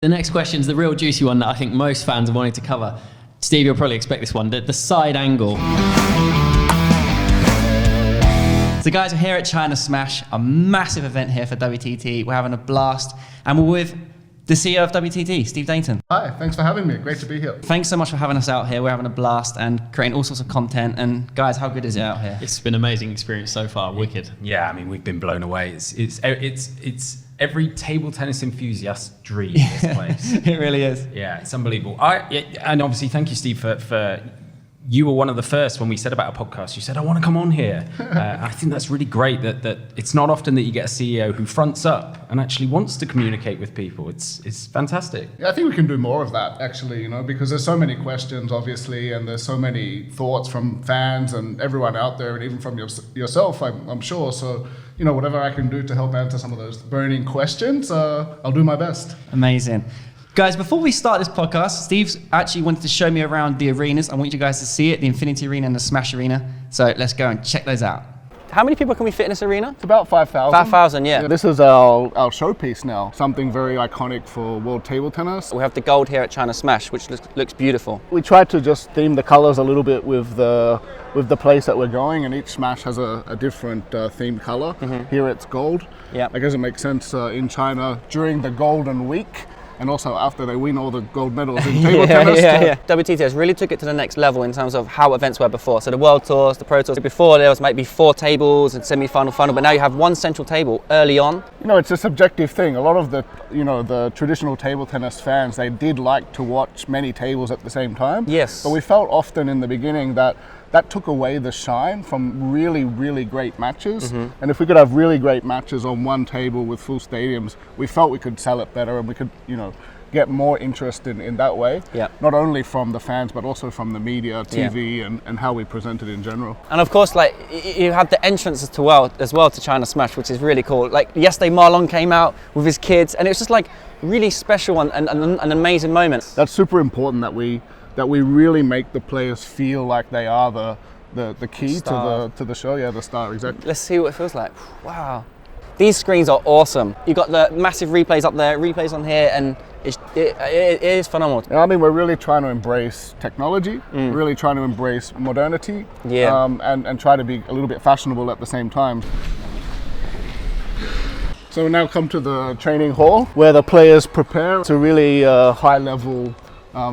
The next question is the real juicy one that I think most fans are wanting to cover. Steve, you'll probably expect this one, the side angle. So guys, we're here at China Smash, a massive event here for WTT. We're having a blast, and we're with the CEO of WTT, Steve Dainton. Hi, thanks for having me. Great to be here. Thanks so much for having us out here. We're having a blast and creating all sorts of content. And guys, how good is it out here? It's been an amazing experience so far, wicked. Yeah, I mean, we've been blown away. It's every table tennis enthusiast's dream, this place. It really is. Yeah, it's unbelievable. And obviously, thank you, Steve, for you were one of the first when we said about a podcast. You said, I want to come on here. I think that's really great that it's not often that you get a CEO who fronts up and actually wants to communicate with people. It's fantastic. Yeah, I think we can do more of that, actually, because there's so many questions, obviously, and there's so many thoughts from fans and everyone out there, and even from yourself, I'm sure. So, whatever I can do to help answer some of those burning questions, I'll do my best. Amazing. Guys, before we start this podcast, Steve's actually wanted to show me around the arenas. I want you guys to see it, the Infinity Arena and the Smash Arena. So let's go and check those out. How many people can we fit in this arena? It's about 5,000. 5,000, yeah. This is our showpiece now, something very iconic for world table tennis. We have the gold here at China Smash, which looks beautiful. We tried to just theme the colors a little bit with the place that we're going, and each Smash has a different themed color. Mm-hmm. Here it's gold. Yeah. I guess it makes sense in China during the Golden Week. And also after they win all the gold medals in table tennis. Yeah. WTT has really took it to the next level in terms of how events were before. So the World Tours, the Pro Tours, before there was maybe 4 tables and semi-final, final, but now you have one central table early on. It's a subjective thing. A lot of the traditional table tennis fans, they did like to watch many tables at the same time. Yes. But we felt often in the beginning that took away the shine from really, really great matches. Mm-hmm. And if we could have really great matches on one table with full stadiums, we felt we could sell it better and we could, get more interest in that way. Yeah. Not only from the fans, but also from the media, TV, and how we present it in general. And of course, you had the entrance as well to China Smash, which is really cool. Yesterday, Marlon came out with his kids, and it was just really special and an amazing moment. That's super important that we really make the players feel like they are the key to the show. Yeah, the star, exactly. Let's see what it feels like. Wow. These screens are awesome. You've got the massive replays up there, replays on here, and it is phenomenal. I mean, we're really trying to embrace technology, really trying to embrace modernity, and try to be a little bit fashionable at the same time. So we now come to the training hall where the players prepare. It's a really high-level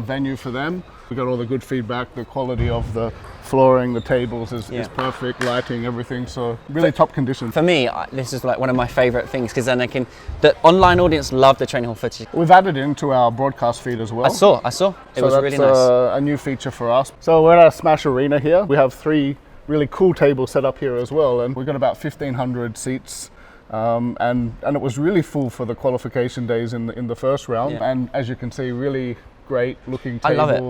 venue for them. We got all the good feedback. The quality of the flooring, the tables is perfect, lighting, everything. So really top condition. For me, this is one of my favorite things because then the online audience love the training hall footage. We've added into our broadcast feed as well. I saw. It was really nice. A new feature for us. So we're at our Smash Arena here. We have 3 really cool tables set up here as well, and we've got about 1,500 seats. And it was really full for the qualification days in the first round. Yeah. And as you can see, really great looking tables. I love it.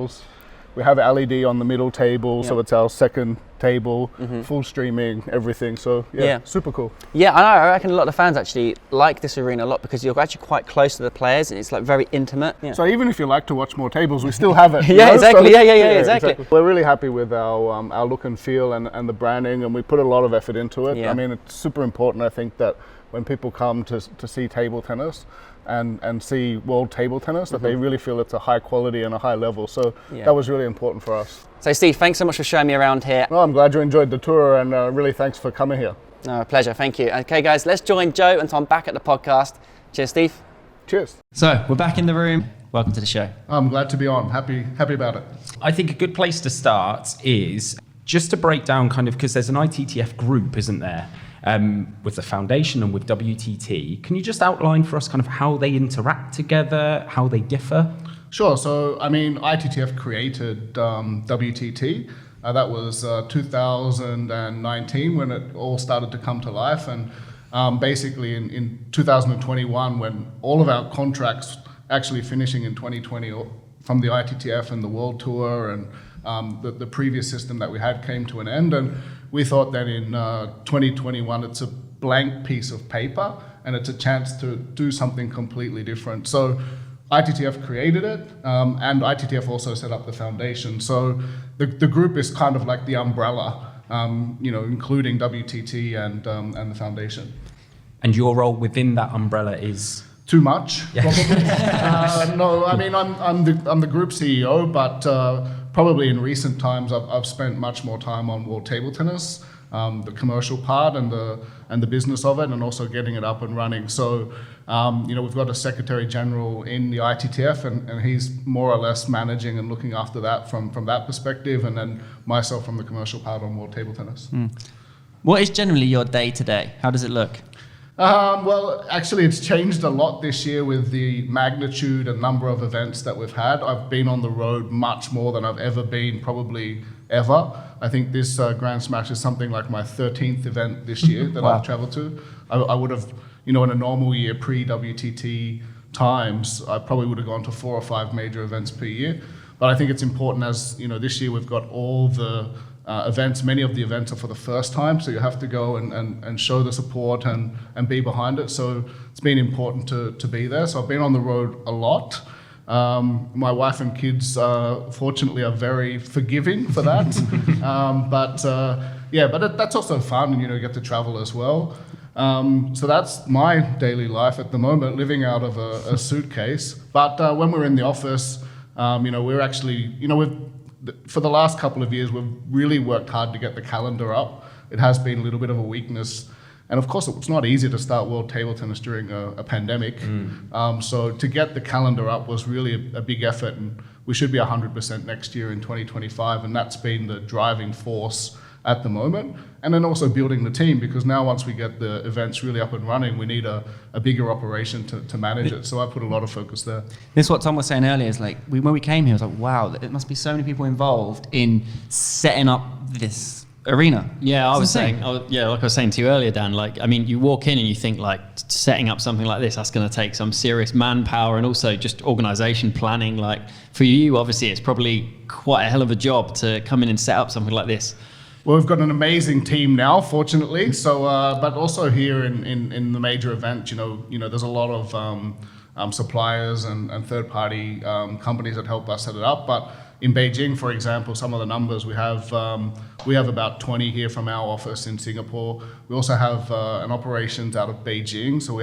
We have LED on the middle table, so it's our second table, full streaming, everything. So super cool. Yeah, I reckon a lot of fans actually like this arena a lot because you're actually quite close to the players and it's very intimate. Yeah. So even if you like to watch more tables, we still have it. Exactly. So, exactly. We're really happy with our look and feel and the branding, and we put a lot of effort into it. Yeah. I mean, it's super important, I think, that when people come to see table tennis and see world table tennis, that they really feel it's a high quality and a high level. So that was really important for us. So Steve, thanks so much for showing me around here. Well, I'm glad you enjoyed the tour, and really thanks for coming here. No, pleasure, thank you. Okay guys, let's join Joe and Tom back at the podcast. Cheers, Steve. Cheers. So we're back in the room. Welcome to the show. I'm glad to be on. Happy about it. I think a good place to start is just to break down because there's an ITTF group, isn't there? With the foundation and with WTT. Can you just outline for us how they interact together, how they differ? Sure. So, I mean, ITTF created WTT. That was 2019 when it all started to come to life. And basically in 2021, when all of our contracts actually finishing in 2020 from the ITTF and the World Tour and the previous system that we had came to an end. And we thought that in 2021, it's a blank piece of paper and it's a chance to do something completely different. So ITTF created it, and ITTF also set up the foundation. So the group is kind of like the umbrella, including WTT and the foundation. And your role within that umbrella is? Too much, probably. No, I mean, I'm the group CEO, but probably in recent times I've spent much more time on World Table Tennis, the commercial part and the business of it, and also getting it up and running. So, we've got a Secretary General in the ITTF, and he's more or less managing and looking after that from that perspective, and then myself from the commercial part on World Table Tennis. What is generally your day to day? How does it look? Well, actually, it's changed a lot this year with the magnitude and number of events that we've had. I've been on the road much more than I've ever been, probably ever. I think this Grand Smash is something like my 13th event this year that Wow. I've traveled to. I would have, in a normal year, pre-WTT times, I probably would have gone to 4 or 5 major events per year. But I think it's important as, this year we've got all the events, many of the events are for the first time, so you have to go and show the support and be behind it. So it's been important to be there. So I've been on the road a lot. My wife and kids, fortunately, are very forgiving for that. But that's also fun, and you get to travel as well. So that's my daily life at the moment, living out of a suitcase. But when we're in the office, we're actually, for the last couple of years, we've really worked hard to get the calendar up. It has been a little bit of a weakness. And of course, it's not easy to start World Table Tennis during a pandemic. So to get the calendar up was really a big effort. And we should be 100% next year in 2025. And that's been the driving force at the moment. And then also building the team, because now once we get the events really up and running, we need a bigger operation to manage it. So I put a lot of focus there. This is what Tom was saying earlier, is like, when we came here, I was like, wow, there must be so many people involved in setting up this arena. Yeah, It's insane. like I was saying to you earlier, Dan, you walk in and you think setting up something like this, that's going to take some serious manpower and also just organization planning. For you, obviously, it's probably quite a hell of a job to come in and set up something like this. Well, we've got an amazing team now, fortunately. So, but also here in the major event, there's a lot of suppliers and third-party companies that help us set it up. But in Beijing, for example, some of the numbers we have about 20 here from our office in Singapore. We also have an operations out of Beijing. So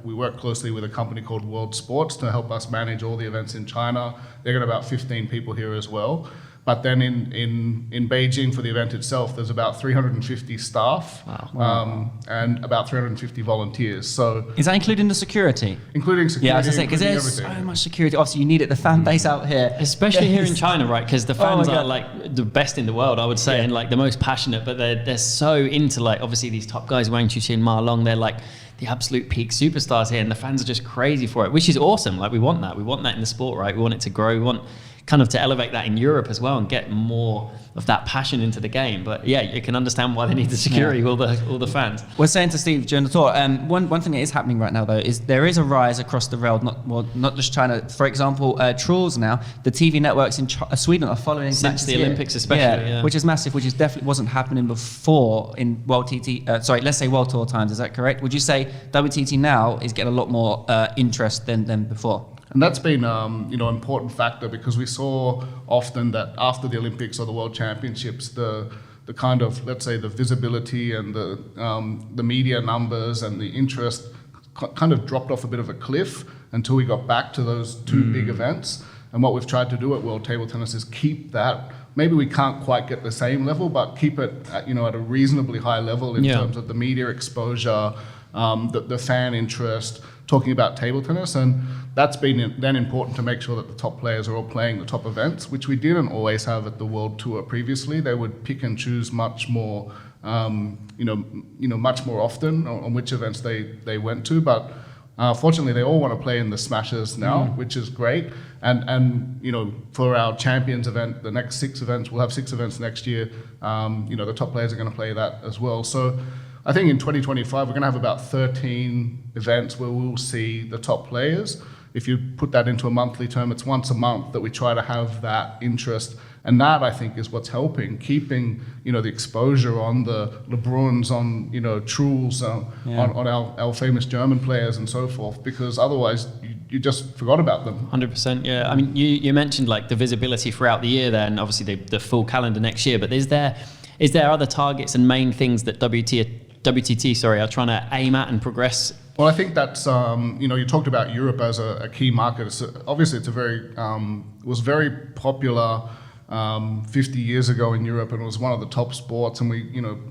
we work closely with a company called World Sports to help us manage all the events in China. They've got about 15 people here as well. But then in Beijing for the event itself, there's about 350 staff. Wow. And about 350 volunteers. So Is that including the security? Including security, Yeah, I was going to say, because there's so much security. Obviously, you need it. The fan base out here. Especially here in China, right? Because the fans my are the best in the world, I would say, and the most passionate, but they're so into obviously these top guys, Wang Chuqin, Ma Long, they're the absolute peak superstars here, and the fans are just crazy for it, which is awesome. We want that. We want that in the sport, right? We want it to grow. We want kind of to elevate that in Europe as well and get more of that passion into the game. But yeah, you can understand why they need the security, all the fans. We're saying to Steve during the tour, one thing that is happening right now though is there is a rise across the world, not just China. For example, Trulls now, the TV networks in Sweden are following Since the here. Olympics especially, yeah. Which is massive, which is definitely wasn't happening before in World TT. Let's say World Tour times. Is that correct? Would you say WTT now is getting a lot more interest than before? And that's been, important factor, because we saw often that after the Olympics or the World Championships, the kind of, let's say, the visibility and the media numbers and the interest kind of dropped off a bit of a cliff until we got back to those two big events. And what we've tried to do at World Table Tennis is keep that. Maybe we can't quite get the same level, but keep it at a reasonably high level in terms of the media exposure, the fan interest, talking about table tennis. And that's been then important to make sure that the top players are all playing the top events, which we didn't always have at the World Tour previously. They would pick and choose much more, much more often on which events they went to. But fortunately, they all want to play in the Smashes now, which is great. And for our Champions event, the next 6 events, we'll have 6 events next year. The top players are going to play that as well. So I think in 2025, we're going to have about 13 events where we'll see the top players. If you put that into a monthly term, it's once a month that we try to have that interest. And that, I think, is what's helping, keeping, the exposure on the LeBruns, on, Trulls, on our famous German players and so forth, because otherwise you just forgot about them. 100%, yeah. I mean, you mentioned the visibility throughout the year there, and obviously the full calendar next year, but is there other targets and main things that WTT are trying to aim at and progress Well, I think that's you talked about Europe as a key market. Obviously, it's a very it was very popular 50 years ago in Europe, and it was one of the top sports. And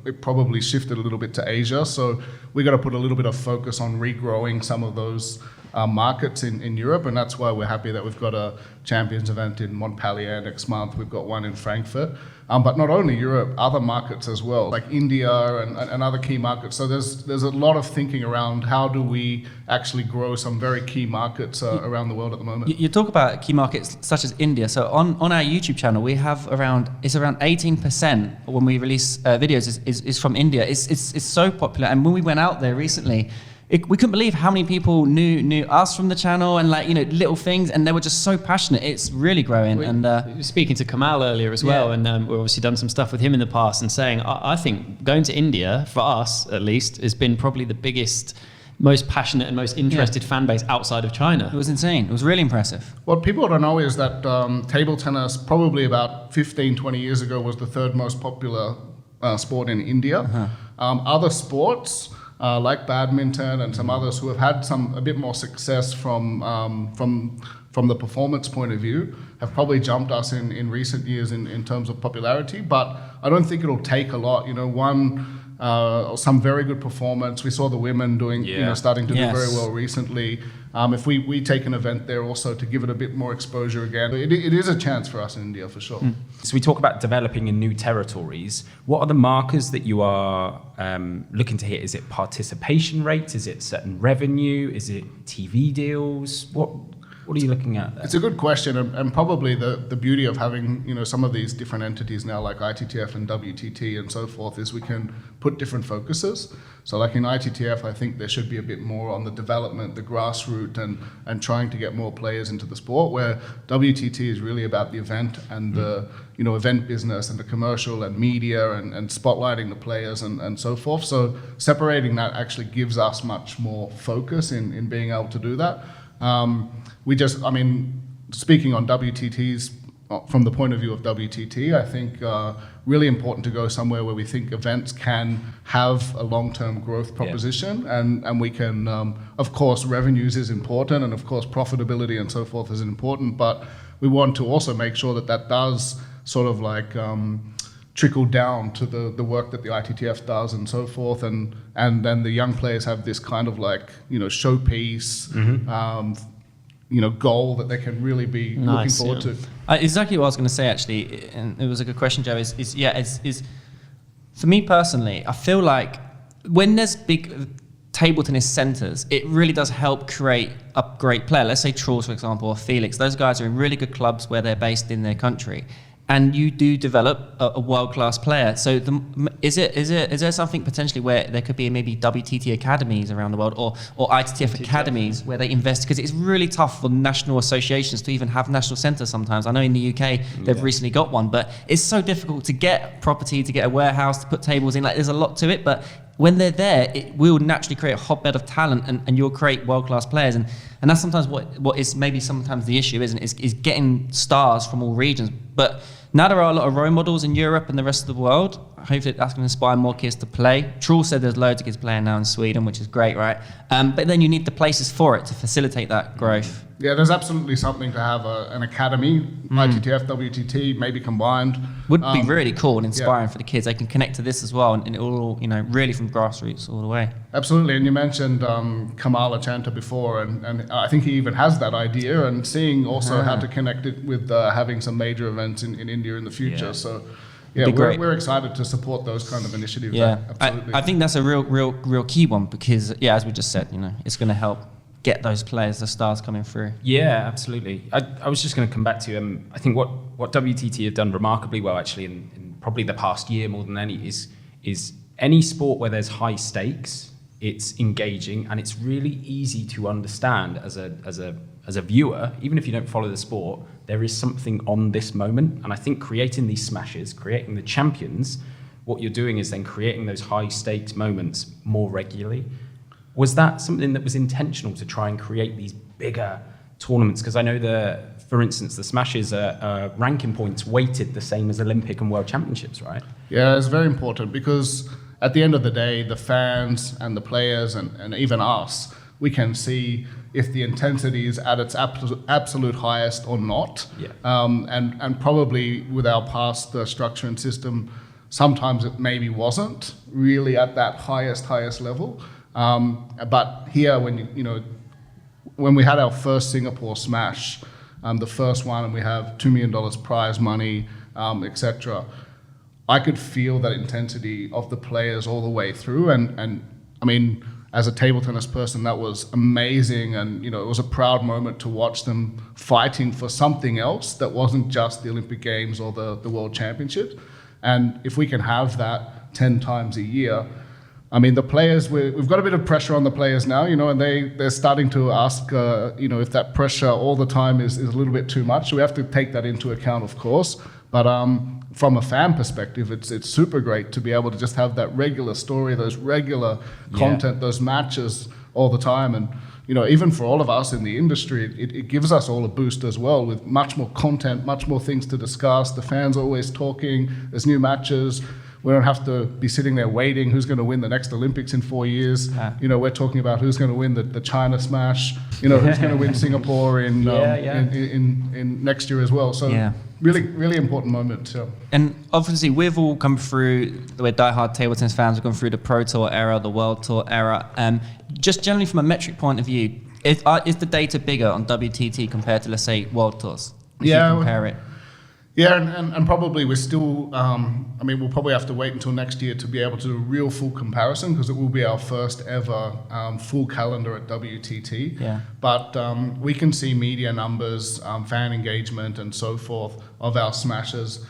it probably shifted a little bit to Asia. So we got to put a little bit of focus on regrowing some of those markets in Europe, and that's why we're happy that we've got a Champions event in Montpellier next month. We've got one in Frankfurt. But not only Europe, other markets as well, like India and other key markets. So there's a lot of thinking around how do we actually grow some very key markets around the world at the moment. You talk about key markets such as India. So on our YouTube channel, we have around 18% when we release videos is from India. It's so popular. And when we went out there recently, we couldn't believe how many people knew us from the channel and little things, and they were just so passionate. It's really growing. We were speaking to Kamal earlier as well, and we've obviously done some stuff with him in the past, and saying I think going to India, for us at least, has been probably the biggest, most passionate and most interested fan base outside of China. It was insane. It was really impressive. What people don't know is that table tennis probably about 15, 20 years ago was the third most popular sport in India. Uh-huh. Other sports like badminton and some others who have had a bit more success from the performance point of view have probably jumped us in recent years in terms of popularity, but I don't think it'll take a lot. Some very good performance. We saw the women doing, starting to do very well recently. If we take an event there also to give it a bit more exposure again, it is a chance for us in India for sure. So we talk about developing in new territories. What are the markers that you are looking to hit? Is it participation rates? Is it certain revenue? Is it TV deals? What are you looking at there? It's a good question, and probably the beauty of having some of these different entities now, like ITTF and WTT and so forth, is we can put different focuses. So like in ITTF, I think there should be a bit more on the development, the grassroots, and trying to get more players into the sport, where WTT is really about the event and the event business and the commercial and media and spotlighting the players and so forth. So separating that actually gives us much more focus in being able to do that. Speaking on WTTs, from the point of view of WTT, I think really important to go somewhere where we think events can have a long-term growth proposition, and we can, of course, revenues is important, and of course, profitability and so forth is important, but we want to also make sure that does sort of trickle down to the work that the ITTF does and so forth, and then the young players have this kind of showpiece goal that they can really be looking forward to. Exactly what I was going to say, actually, and it was a good question, Joe. Is for me personally, I feel like when there's big table tennis centres, it really does help create a great player. Let's say Truls, for example, or Felix. Those guys are in really good clubs where they're based in their country, and you do develop a world-class player. So is there something potentially where there could be maybe WTT academies around the world, or ITTF academies where they invest? Because it's really tough for national associations to even have national centres sometimes. I know in the UK they've recently got one, but it's so difficult to get property, to get a warehouse, to put tables in. There's a lot to it, but when they're there, it will naturally create a hotbed of talent, and you'll create world-class players. And that's sometimes what is maybe sometimes the issue, isn't it? Is getting stars from all regions. But now there are a lot of role models in Europe and the rest of the world. Hopefully that's going to inspire more kids to play. Truls said there's loads of kids playing now in Sweden, which is great, right? But then you need the places for it to facilitate that growth. Yeah, there's absolutely something to have an academy, ITTF, WTT, maybe combined. Would be really cool and inspiring for the kids. They can connect to this as well, and it all, really from grassroots all the way. Absolutely, and you mentioned Kamal Achanta before, and I think he even has that idea, and seeing also how to connect it with having some major events in India in the future. So. Yeah, we're excited to support those kind of initiatives. Yeah, absolutely. I think that's a real key one, because as we just said, it's going to help get those players, the stars coming through. Yeah, absolutely. I was just going to come back to I think what WTT have done remarkably well, actually, in probably the past year more than any, is any sport where there's high stakes, it's engaging, and it's really easy to understand as a viewer, even if you don't follow the sport. There is something on this moment, and I think creating these smashes, creating the champions, what you're doing is then creating those high stakes moments more regularly. Was that something that was intentional to try and create these bigger tournaments? Because I know for instance, the smashes are ranking points weighted the same as Olympic and World Championships, right? Yeah, it's very important, because at the end of the day, the fans and the players and even us, we can see if the intensity is at its absolute highest or not. Yeah. And probably with our past structure and system, sometimes it maybe wasn't really at that highest level. But here, when we had our first Singapore Smash, the first one, and we have $2 million prize money, etc., I could feel that intensity of the players all the way through. And I mean, as a table tennis person, that was amazing. And, it was a proud moment to watch them fighting for something else that wasn't just the Olympic Games or the World Championships. And if we can have that 10 times a year, I mean, the players, we've got a bit of pressure on the players now, and they're starting to ask, if that pressure all the time is a little bit too much. So we have to take that into account, of course. But from a fan perspective, it's super great to be able to just have that regular story, those regular content, those matches all the time. And, even for all of us in the industry, it gives us all a boost as well with much more content, much more things to discuss. The fans are always talking. There's new matches. We don't have to be sitting there waiting who's going to win the next Olympics in 4 years. We're talking about who's going to win the China Smash, who's going to win Singapore in next year as well. So really, really important moment. So. And obviously we've all come through, we're diehard table tennis fans, we've gone through the Pro Tour era, the World Tour era. Just generally from a metric point of view, is the data bigger on WTT compared to, let's say, World Tours? If you compare it. Yeah, and probably we're still, we'll probably have to wait until next year to be able to do a real full comparison because it will be our first ever full calendar at WTT. Yeah. But we can see media numbers, fan engagement and so forth of our smashes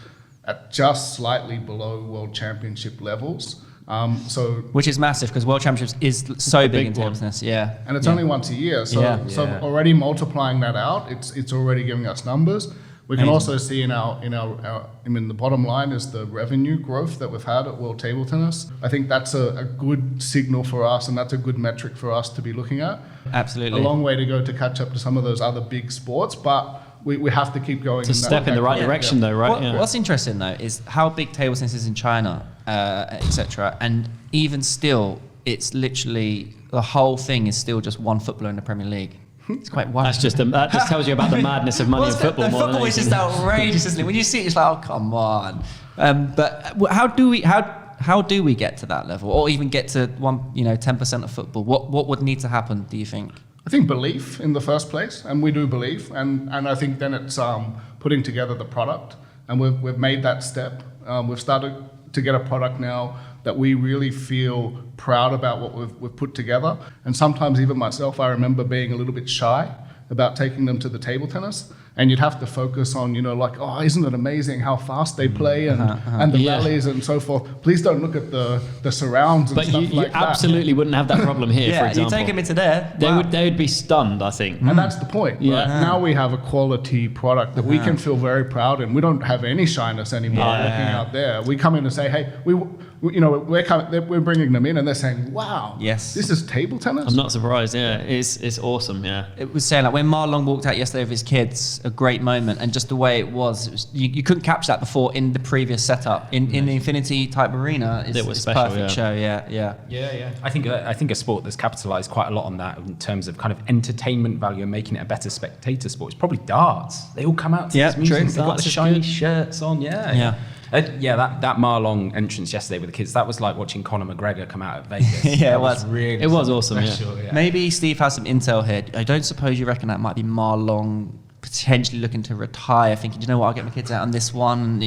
at just slightly below World Championship levels. Which is massive because World Championships is so big in table tennis, and it's only once a year. So already multiplying that out, it's already giving us numbers. We can also see in the bottom line is the revenue growth that we've had at World Table Tennis. I think that's a good signal for us, and that's a good metric for us to be looking at. Absolutely. A long way to go to catch up to some of those other big sports, but we have to keep going. It's a step in the right direction, though, right? What's interesting though is how big table tennis is in China, etc. And even still, it's literally the whole thing is still just one footballer in the Premier League. It's quite wild. That just tells you about the madness of money in football. Football is just outrageous, isn't it? When you see it, it's like, oh, come on. But how do we get to that level, or even get to 10% of football? What would need to happen? Do you think? I think belief in the first place, and we do believe, and I think then it's putting together the product, and we've made that step. We've started to get a product now that we really feel proud about what we've put together. And sometimes even myself, I remember being a little bit shy about taking them to the table tennis. And you'd have to focus on, isn't it amazing how fast they play and the rallies and so forth. Please don't look at the surrounds and stuff like that. But you absolutely wouldn't have that problem here, for example. You take them into there. They would be stunned, I think. And that's the point. Right? Now we have a quality product that we can feel very proud in. We don't have any shyness anymore looking out there. We come in and say, hey, we're bringing them in and they're saying, wow, this is table tennis? I'm not surprised, It's awesome, It was saying, like, when Marlon walked out yesterday with his kids, a great moment, and just the way it was you couldn't capture that before in the previous setup. In the Infinity type arena, it was special, perfect show, I think a sport that's capitalized quite a lot on that in terms of kind of entertainment value and making it a better spectator sport is probably darts. They all come out to this music, they've got the shiny shirts on, that Marlon entrance yesterday with the kids, that was like watching Conor McGregor come out at Vegas. It was really it was awesome. Special, Maybe Steve has some intel here. I don't suppose you reckon that might be Marlon potentially looking to retire, thinking, you know what, I'll get my kids out on this one.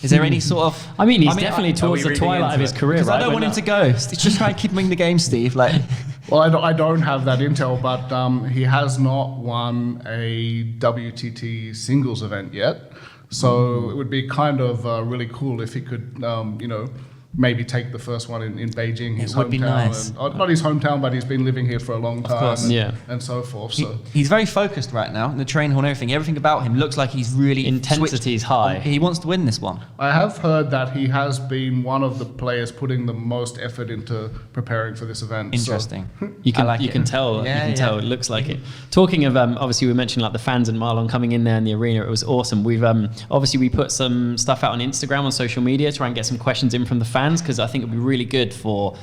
Is there any sort of... he's definitely towards the twilight of his career, right? I don't want him to go. Just try and keep him in the game, Steve. Well, I don't have that intel, but he has not won a WTT singles event yet. So it would be kind of really cool if he could, maybe take the first one in Beijing, his hometown. Would be nice. Not his hometown, but he's been living here for a long time. Of course. And so forth. So he's very focused right now in the train hall and everything. Everything about him looks like he's really intensity's high. He wants to win this one. I have heard that he has been one of the players putting the most effort into preparing for this event. Interesting. So you can tell. It looks like it. Talking of obviously we mentioned like the fans and Marlon coming in there in the arena. It was awesome. We've obviously we put some stuff out on Instagram, on social media, try and get some questions in from the fans, because I think it'd be really good for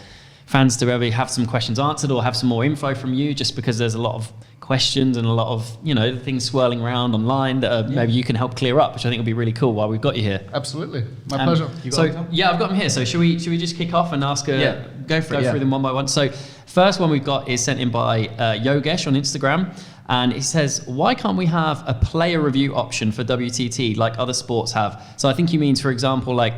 fans to maybe have some questions answered or have some more info from you, just because there's a lot of questions and a lot of, you know, things swirling around online that maybe you can help clear up, which I think will be really cool while we've got you here. Absolutely. My pleasure. Yeah, I've got them here. So should we just kick off and ask go through them one by one? So first one we've got is sent in by Yogesh on Instagram. And it says, why can't we have a player review option for WTT like other sports have? So I think he means, for example, like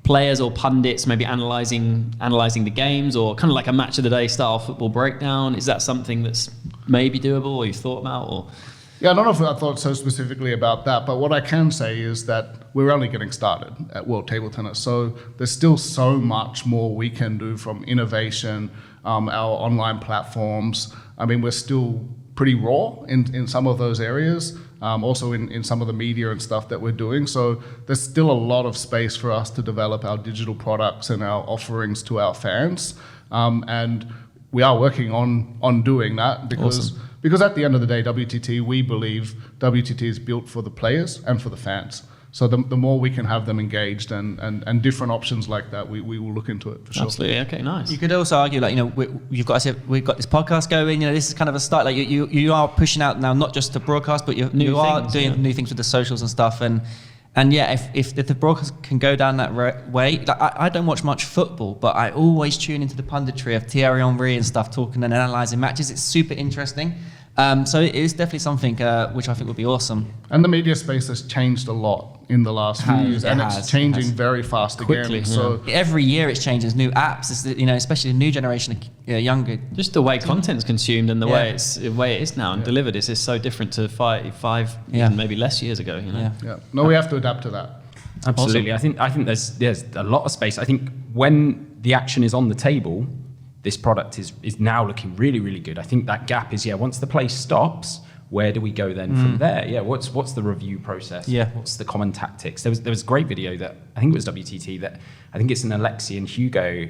players or pundits maybe analyzing the games, or kind of like a match of the day style football breakdown. Is that something that's maybe doable, or you've thought about? Or Yeah, I don't know if I thought so specifically about that, but what I can say is that we're only getting started at World Table Tennis. So there's still so much more we can do, from innovation, our online platforms. I mean, we're still pretty raw in some of those areas, also in some of the media and stuff that we're doing. So there's still a lot of space for us to develop our digital products and our offerings to our fans. And we are working on doing that because at the end of the day, WTT, we believe WTT is built for the players and for the fans. So the more we can have them engaged and different options like that, we will look into it for sure. Absolutely. Okay, nice. You could also argue, like, you know, we've got this podcast going. You know, this is kind of a start. Like you are pushing out now, not just to broadcast, but you are doing new things with the socials and stuff. And yeah, if the broadcast can go down that way, like, I don't watch much football, but I always tune into the punditry of Thierry Henry and stuff, talking and analysing matches. It's super interesting. So it is definitely something which I think would be awesome. And the media space has changed a lot in the last few years, and it's changing very fast quickly. Again. So every year it's changing. There's new apps. It's, you know, especially the new generation, younger. Just the way content's consumed and the way it is now and delivered is so different to five even maybe less years ago. You know. Yeah. No, we have to adapt to that. Absolutely. Awesome. I think there's a lot of space. I think when the action is on the table, this product is now looking really, really good. I think that gap is, once the play stops, where do we go then from there? Yeah, what's the review process? Yeah. What's the common tactics? There was a great video that, I think it was WTT, that I think it's an Alexi and Hugo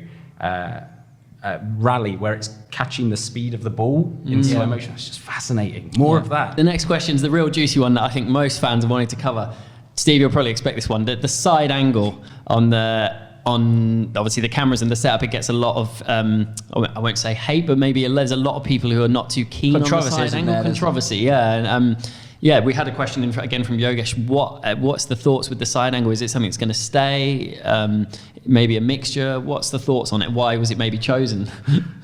rally where it's catching the speed of the ball in slow motion. It's just fascinating. More of that. The next question is the real juicy one that I think most fans are wanting to cover. Steve, you'll probably expect this one. The side angle on obviously the cameras and the setup, it gets a lot of I won't say hate, but maybe there's a lot of people who are not too keen on the side angle. Controversy, we had a question again from Yogesh. What's the thoughts with the side angle? Is it something that's going to stay? Maybe a mixture? What's the thoughts on it? Why was it maybe chosen?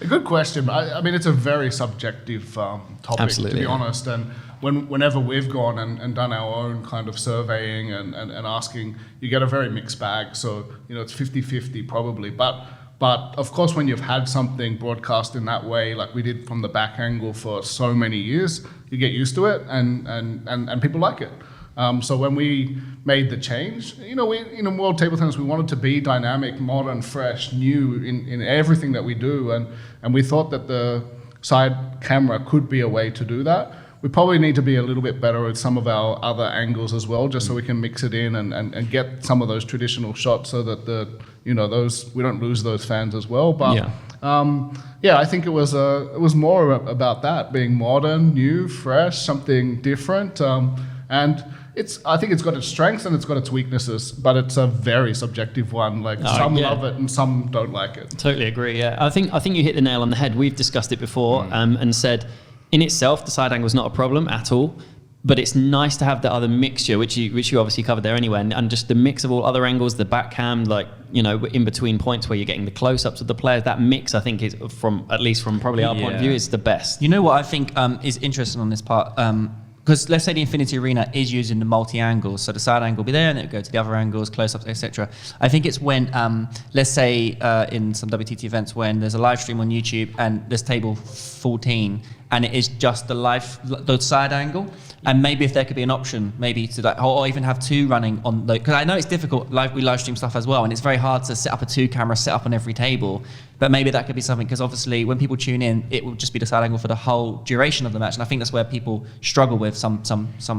A good question. I mean, it's a very subjective topic, to be honest. And whenever we've gone and done our own kind of surveying and asking, you get a very mixed bag. So, it's 50-50 probably. But of course, when you've had something broadcast in that way, like we did from the back angle for so many years, you get used to it and people like it. So when we made the change, World Table Tennis, we wanted to be dynamic, modern, fresh, new in everything that we do. And we thought that the side camera could be a way to do that. We probably need to be a little bit better at some of our other angles as well, just so we can mix it in and get some of those traditional shots so that we don't lose those fans as well. But I think it was more about that, being modern, new, fresh, something different. And I think it's got its strengths and it's got its weaknesses, but it's a very subjective one. Like some love it and some don't like it. Totally agree. Yeah, I think you hit the nail on the head. We've discussed it before and said, in itself, the side angle is not a problem at all, but it's nice to have the other mixture, which you obviously covered there anyway, and just the mix of all other angles, the back cam, in between points where you're getting the close-ups of the players. That mix, I think, is at least from probably our point of view, is the best. You know what I think is interesting on this part? Because let's say the Infinity Arena is using the multi-angles, so the side angle will be there and it will go to the other angles, close-ups, etc. I think it's when, let's say in some WTT events, when there's a live stream on YouTube and there's table 14 and it is just the side angle, and maybe if there could be an option, maybe to or even have two running on, because I know it's difficult, we live stream stuff as well, and it's very hard to set up a two-camera setup on every table, but maybe that could be something, because obviously when people tune in, it will just be the side angle for the whole duration of the match, and I think that's where people struggle with some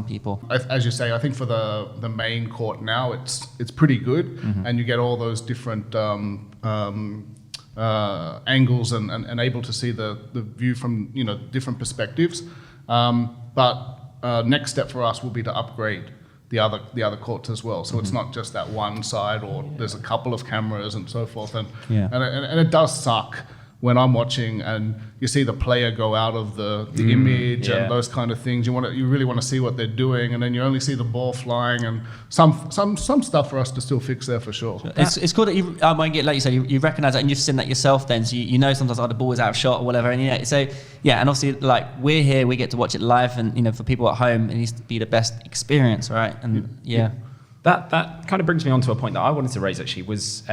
people. As you say, I think for the main court now, it's pretty good, and you get all those different angles and able to see the view from different perspectives. But next step for us will be to upgrade the other courts as well. So it's not just that one side, or there's a couple of cameras and so forth. And it does suck when I'm watching and you see the player go out of the image and those kind of things, you really want to see what they're doing, and then you only see the ball flying and some stuff for us to still fix there for sure. It's cool that you, like you said, you recognise that and you've seen that yourself then, so you know sometimes the ball is out of shot or whatever, and and obviously like we're here, we get to watch it live, and for people at home it needs to be the best experience, right? And That kind of brings me on to a point that I wanted to raise actually was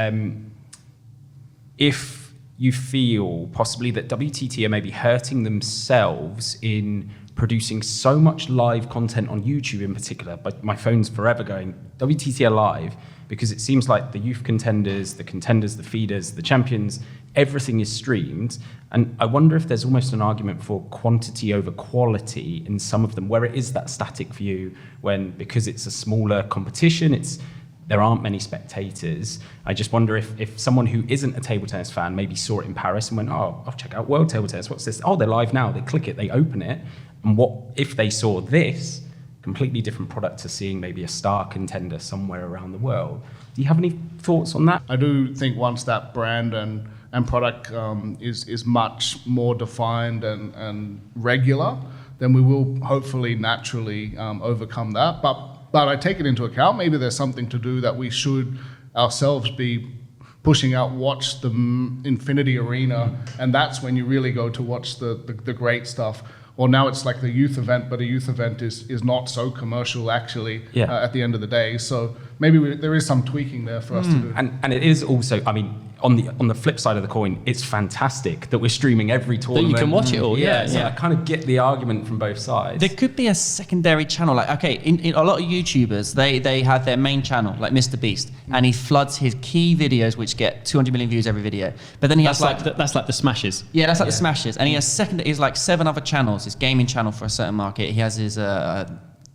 if you feel possibly that WTT are maybe hurting themselves in producing so much live content on YouTube in particular, but my phone's forever going, WTT are live, because it seems like the youth contenders, the feeders, the champions, everything is streamed. And I wonder if there's almost an argument for quantity over quality in some of them, where it is that static view, because it's a smaller competition, there aren't many spectators. I just wonder if someone who isn't a table tennis fan maybe saw it in Paris and went, oh, I'll check out World Table Tennis. What's this? Oh, they're live now. They click it, they open it. And what if they saw this, completely different product to seeing maybe a star contender somewhere around the world? Do you have any thoughts on that? I do think once that brand and product is much more defined and regular, then we will hopefully naturally overcome that. But I take it into account. Maybe there's something to do that we should ourselves be pushing out, watch the Infinity Arena, and that's when you really go to watch the great stuff. Or now it's like the youth event, but a youth event is not so commercial actually at the end of the day. So maybe there is some tweaking there for us to do. And it is also, I mean, on the flip side of the coin, it's fantastic that we're streaming every tournament. That you can watch it all, So I kind of get the argument from both sides. There could be a secondary channel. Like, okay, in a lot of YouTubers, they have their main channel, like Mr. Beast, and he floods his key videos, which get 200 million views every video. But then he has that's like the smashes. Yeah, that's like the smashes. And he has like 7 other channels. His gaming channel for a certain market. He has his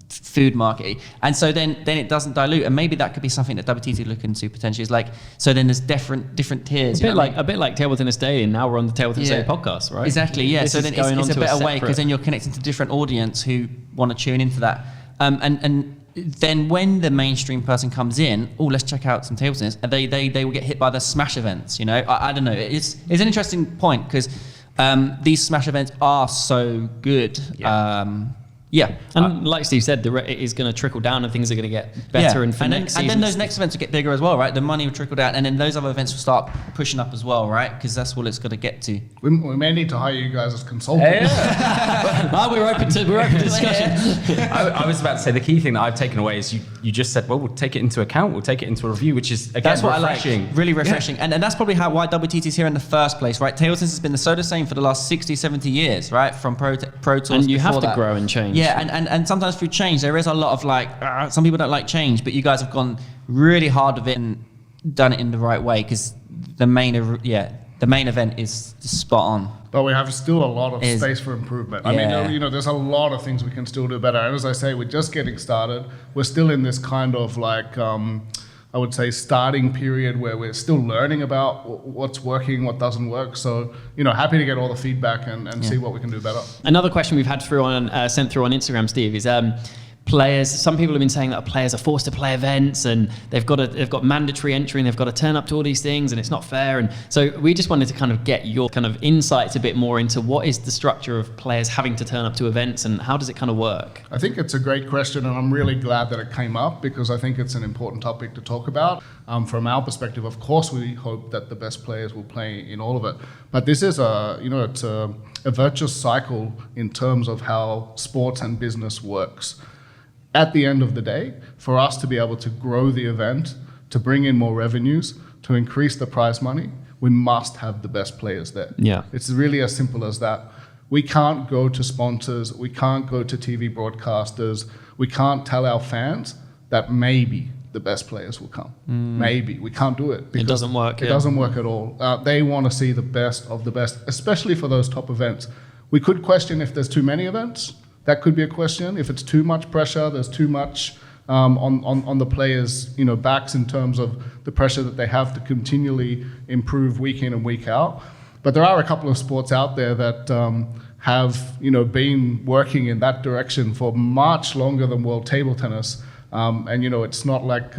food market, and so then it doesn't dilute, and maybe that could be something that WTT look into potentially. Is like, so then there's different tiers. A bit like Table Tennis Daily, and now we're on the Table Tennis Daily podcast, right? Exactly, yeah. This so then it's a better way, because then you're connecting to different audience who want to tune into that. And then when the mainstream person comes in, let's check out some table tennis, and they will get hit by the smash events. I don't know. It's an interesting point, because these smash events are so good. And like Steve said, it is going to trickle down, and things are going to get better. And then those next events will get bigger as well, right? The money will trickle down, and then those other events will start pushing up as well, right? Because that's what it's going to get to. We may need to hire you guys as consultants. We're open to discussion. I was about to say the key thing that I've taken away is you just said, well, we'll take it into account, we'll take it into a review, which is again that's what refreshing. I like, really refreshing, and that's probably why WTT is here in the first place, right? Table tennis has been the same for the last 60, 70 years, right? From pro tours, and you have to grow and change. Yeah, and sometimes through change, there is a lot of some people don't like change, but you guys have gone really hard with it and done it in the right way, because the main event is spot on. But we have still a lot of space for improvement. I mean, there's a lot of things we can still do better. And as I say, we're just getting started. We're still in this kind of like, I would say, starting period where we're still learning about what's working, what doesn't work. So, happy to get all the feedback and see what we can do better. Another question we've had sent through on Instagram, Steve, is players. Some people have been saying that players are forced to play events, and they've got mandatory entry, and they've got to turn up to all these things, and it's not fair. And so we just wanted to kind of get your kind of insights a bit more into what is the structure of players having to turn up to events, and how does it kind of work? I think it's a great question, and I'm really glad that it came up, because I think it's an important topic to talk about. From our perspective, of course, we hope that the best players will play in all of it. But this is it's a virtuous cycle in terms of how sports and business works. At the end of the day, for us to be able to grow the event, to bring in more revenues, to increase the prize money, we must have the best players there. Yeah. It's really as simple as that. We can't go to sponsors, we can't go to TV broadcasters, we can't tell our fans that maybe the best players will come. Maybe. We can't do it. It doesn't work. It doesn't work at all. They want to see the best of the best, especially for those top events. We could question if there's too many events. That could be a question. If it's too much pressure, there's too much on the players' backs in terms of the pressure that they have to continually improve week in and week out. But there are a couple of sports out there that have been working in that direction for much longer than World Table Tennis. And it's not like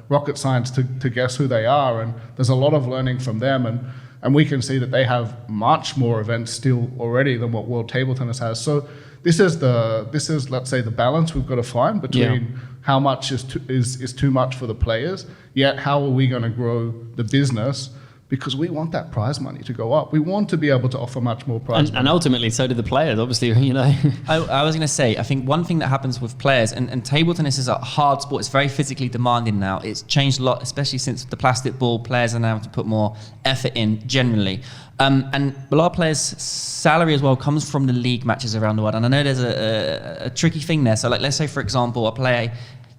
rocket science to guess who they are. And there's a lot of learning from them. And we can see that they have much more events still already than what World Table Tennis has. So this is let's say the balance we've got to find between how much is too much for the players, yet how are we going to grow the business? Because we want that prize money to go up. We want to be able to offer much more prize money. And ultimately, so do the players, obviously, I was going to say, I think one thing that happens with players, and table tennis is a hard sport, it's very physically demanding now. It's changed a lot, especially since the plastic ball, players are now having to put more effort in generally. And a lot of players' salary as well comes from the league matches around the world. And I know there's a tricky thing there. So like, let's say, for example, a player,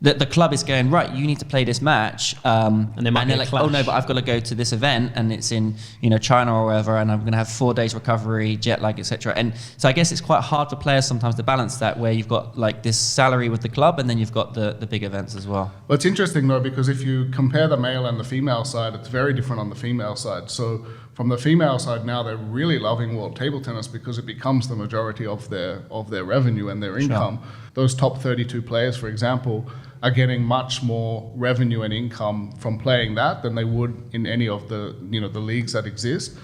the club is going, right, you need to play this match. And they're like, oh no, but I've got to go to this event and it's in China or wherever, and I'm going to have 4 days recovery, jet lag, etc. And so I guess it's quite hard for players sometimes to balance that, where you've got like this salary with the club and then you've got the big events as well. Well, it's interesting though, because if you compare the male and the female side, it's very different on the female side. So from the female side now, they're really loving World Table Tennis because it becomes the majority of their revenue and their income. Sure. Those top 32 players, for example, are getting much more revenue and income from playing that than they would in any of the the leagues that exist.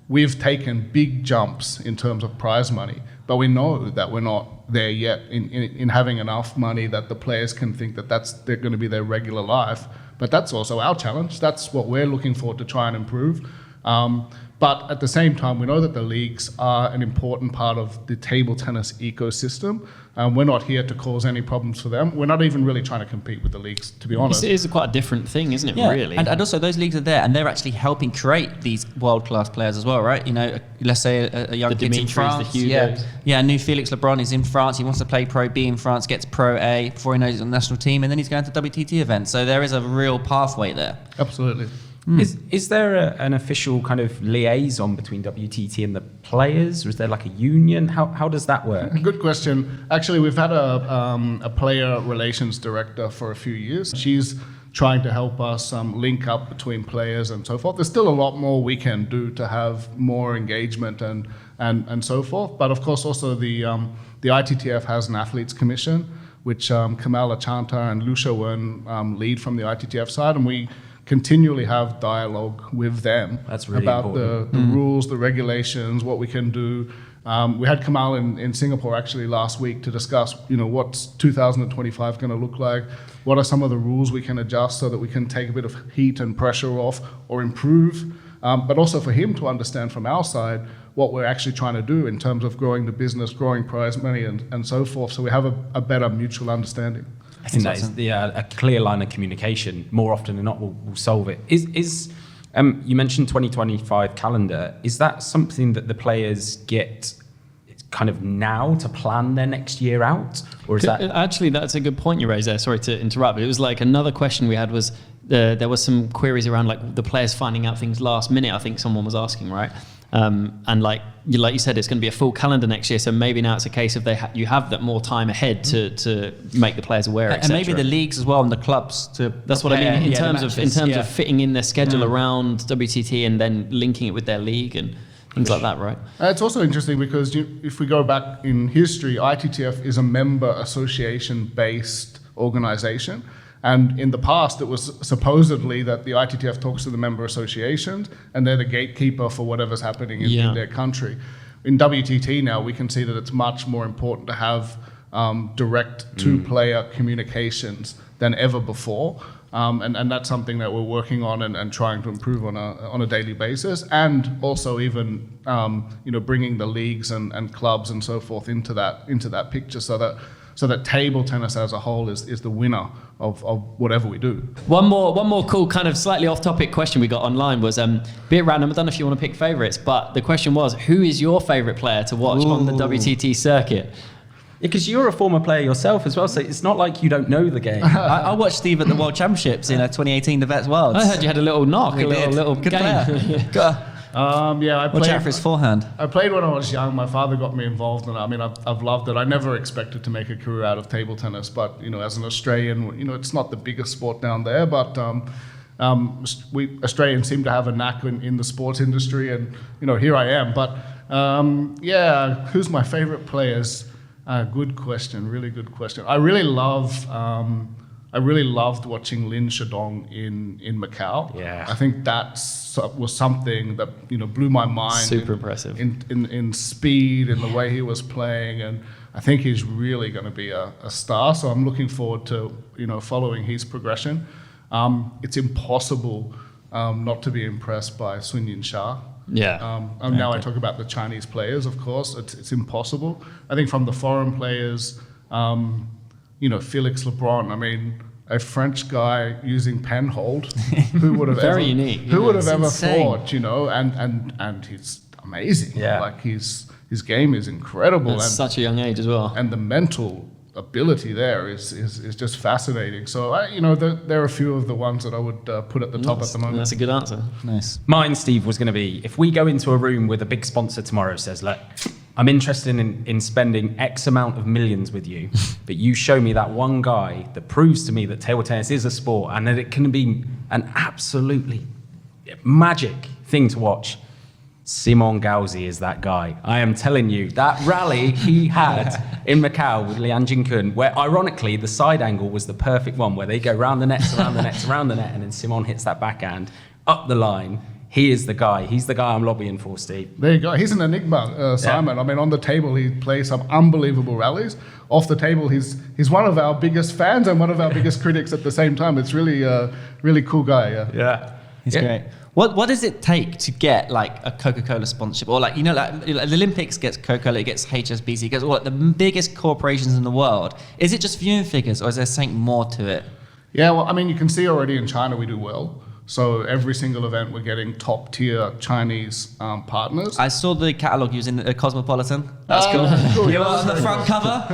We've taken big jumps in terms of prize money, but we know that we're not there yet in having enough money that the players can think that they're going to be their regular life. But that's also our challenge. That's what we're looking for to try and improve. But at the same time, we know that the leagues are an important part of the table tennis ecosystem. We're not here to cause any problems for them. We're not even really trying to compete with the leagues, to be honest. It is quite a different thing, isn't it, really? And also those leagues are there and they're actually helping create these world-class players as well, right? Let's say a young kid's in France. New Felix Lebrun is in France. He wants to play Pro B in France, gets Pro A before he knows he's on the national team, and then he's going to WTT events. So there is a real pathway there. Absolutely. Is there an official kind of liaison between WTT and the players? Or is there like a union? How does that work? Good question. Actually, we've had a player relations director for a few years. She's trying to help us link up between players and so forth. There's still a lot more we can do to have more engagement and so forth. But of course, also the ITTF has an athletes commission, which Kamal Achanta and Lucia Wen lead from the ITTF side, and we continually have dialogue with them about the rules, the regulations, what we can do. We had Kamal in Singapore actually last week to discuss, what's 2025 going to look like? What are some of the rules we can adjust so that we can take a bit of heat and pressure off or improve? But also for him to understand from our side what we're actually trying to do in terms of growing the business, growing prize money and so forth. So we have a better mutual understanding. I think that is a clear line of communication more often than not will solve it. You mentioned 2025 calendar. Is that something that the players get kind of now to plan their next year out? Or is that... Actually, that's a good point you raised there. Sorry to interrupt. It was like another question we had was there was some queries around like the players finding out things last minute. I think someone was asking, right? And like you said, it's going to be a full calendar next year. So maybe now it's a case of you have that more time ahead to make the players aware, and maybe the leagues as well and the clubs to. That's what I mean in terms of fitting in their schedule around WTT and then linking it with their league and things like that, right? It's also interesting because if we go back in history, ITTF is a member association-based organization. And in the past, it was supposedly that the ITTF talks to the member associations and they're the gatekeeper for whatever's happening in their country. In WTT now, we can see that it's much more important to have direct two-player communications than ever before. And that's something that we're working on and trying to improve on a daily basis. And also even bringing the leagues and clubs and so forth into that picture so that table tennis as a whole is the winner of whatever we do. One more cool kind of slightly off topic question we got online was a bit random. I don't know if you want to pick favourites, but the question was, who is your favourite player to watch on the WTT circuit? Because you're a former player yourself as well, so it's not like you don't know the game. I watched Steve at the World Championships in 2018, the Vets Worlds. I heard you had a little knock, little good game. Player. I watch out for his forehand. I played when I was young. My father got me involved, and I've loved it. I never expected to make a career out of table tennis, but as an Australian, it's not the biggest sport down there, but we Australians seem to have a knack in the sports industry, and here I am. But who's my favourite players? Good question, really good question. I really love I really loved watching Lin Shadong in Macau. Yeah. I think was something that blew my mind. Super impressive. In speed, in the way he was playing, and I think he's really going to be a star. So I'm looking forward to following his progression. It's impossible not to be impressed by Sun Yin Sha. Yeah. Now I talk about the Chinese players, of course. It's impossible. I think from the foreign players, Felix Lebrun. I mean, a French guy using penhold. Who would have Very unique. Who would have ever insane. thought? And he's amazing. Yeah. Like his game is incredible. At such a young age as well. And the mental ability there is just fascinating. So there are a few of the ones that I would put at the top at the moment. That's a good answer. Nice. Mine, Steve, was going to be, if we go into a room with a big sponsor tomorrow says, look, I'm interested in spending X amount of millions with you, but you show me that one guy that proves to me that table tennis is a sport and that it can be an absolutely magic thing to watch. Simon Gauzy is that guy. I am telling you, that rally he had in Macau with Lian Jinkun, where ironically the side angle was the perfect one, where they go round the net, around the net, around the net, and then Simon hits that backhand up the line. He is the guy. He's the guy I'm lobbying for, Steve. There you go. He's an enigma, Simon. Yeah. I mean, on the table, he plays some unbelievable rallies. Off the table, he's one of our biggest fans and one of our biggest critics at the same time. It's really really cool guy. Yeah. He's great. What does it take to get like a Coca-Cola sponsorship, or like the Olympics gets Coca-Cola, it gets HSBC, it gets all the biggest corporations in the world? Is it just viewing figures, or is there something more to it? Yeah, well, I mean, you can see already in China we do well. So every single event we're getting top tier Chinese partners. I saw the catalogue using the Cosmopolitan. That's cool. You were on the front cover,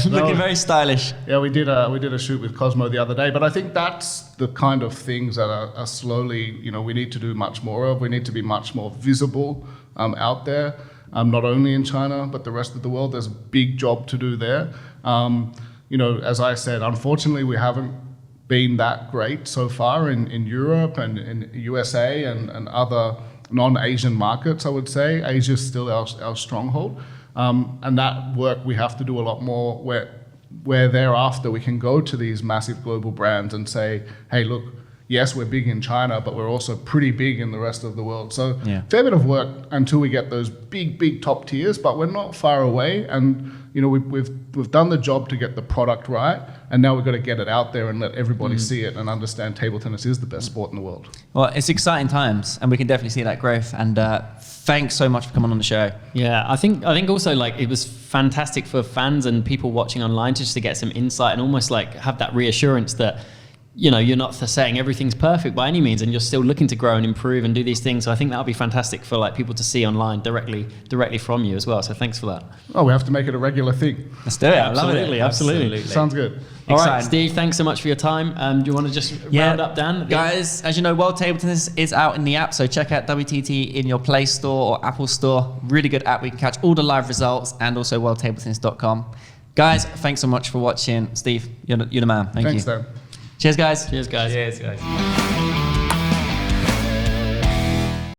looking very stylish. Yeah, we did a shoot with Cosmo the other day, but I think that's the kind of things that are slowly, we need to do much more of. We need to be much more visible out there, not only in China, but the rest of the world. There's a big job to do there. As I said, unfortunately, we haven't been that great so far in Europe and in USA and other non-Asian markets, I would say. Asia's still our stronghold. And that work we have to do a lot more where thereafter we can go to these massive global brands and say, hey, look, yes, we're big in China, but we're also pretty big in the rest of the world. So fair bit of work until we get those big top tiers, but we're not far away. And we've done the job to get the product right, and now we've got to get it out there and let everybody see it and understand table tennis is the best sport in the world. Well, it's exciting times, and we can definitely see that growth. And thanks so much for coming on the show. Yeah, I think also like it was fantastic for fans and people watching online just to get some insight and almost like have that reassurance that you're not saying everything's perfect by any means, and you're still looking to grow and improve and do these things. So I think that'll be fantastic for like people to see online directly from you as well. So thanks for that. Oh, we have to make it a regular thing. Let's do it. Absolutely. Sounds good. All right, Steve, thanks so much for your time. Do you want to just round up, Dan? Guys, as you know, World Table Tennis is out in the app, so check out WTT in your Play Store or Apple Store. Really good app. We can catch all the live results, and also worldtabletennis.com. Guys, thanks so much for watching. Steve, you're the man. Thanks, Dan. Cheers, guys. Cheers, guys. Cheers, guys.